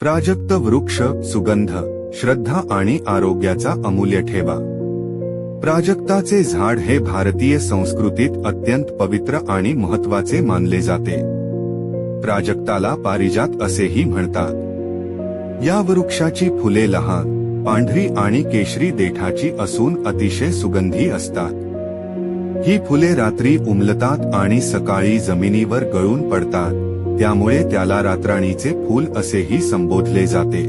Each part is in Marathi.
प्राजक्त वृक्ष सुगंध, श्रद्धा आणि आरोग्याचा अमूल्य ठेवा। प्राजक्ताचे झाड हे भारतीय संस्कृतीत अत्यंत पवित्र आणि महत्त्वाचे मानले जाते। प्राजक्ताला पारिजात असेही म्हणतात। या वृक्षाची फुले लहान, पांढरी आणि केशरी देठाची असून अतिशय सुगंधी असतात। ही फुले रात्री उमलतात आणि सकाळी जमिनीवर गळून पडतात, त्यामुळे त्याला रातराणीचे फूल असेही संबोधले जाते।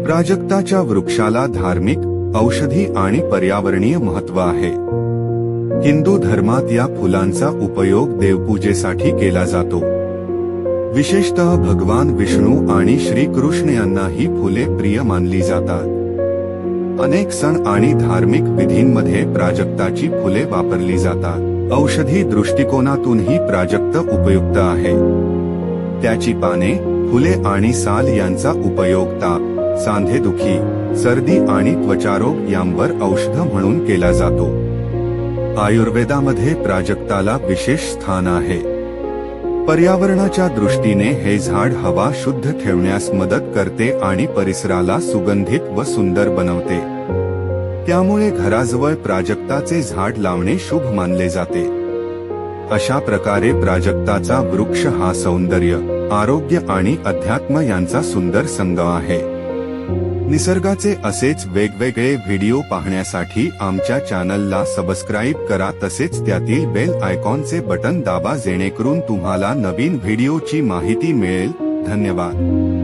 प्राजक्ताच्या वृक्षाला धार्मिक, औषधी आणि पर्यावरणीय महत्त्व आहे। हिंदू धर्मात या फुलांचा उपयोग देवपूजेसाठी केला जातो। विशेषतः भगवान विष्णू आणि श्रीकृष्ण यांना ही फुले प्रिय मानली जातात। अनेक सण आणि धार्मिक विधींमध्ये प्राजक्ताची फुले वापरली जातात। औषधी दृष्टिकोनातूनही प्राजक्त उपयुक्त आहे। त्याची पाने, फुले आणि साल यांचा उपयोग ताप, सांधेदुखी, सर्दी आणि त्वचारोग यांवर औषध म्हणून केला जातो। आयुर्वेदामध्ये प्राजक्ताला विशेष स्थान आहे। पर्यावरणाच्या दृष्टीने हे झाड हवा शुद्ध ठेवण्यास मदत करते आणि परिसराला सुगंधित व सुंदर बनवते। त्यामुळे घराजवळ प्राजक्ताचे झाड लावणे शुभ मानले जाते। अशा प्रकारे प्राजक्ताचा वृक्ष हा सौंदर्य, आरोग्य आणि अध्यात्म यांचा सुंदर संगम आहे। निसर्गाचे असेच वेगवेगळे व्हिडिओ पाहण्यासाठी आमच्या चॅनलला सबस्क्राईब करा, तसेच त्यातील बेल आयकॉनचे बटन दाबा जेणेकरून तुम्हाला नवीन व्हिडिओची माहिती मिळेल। धन्यवाद।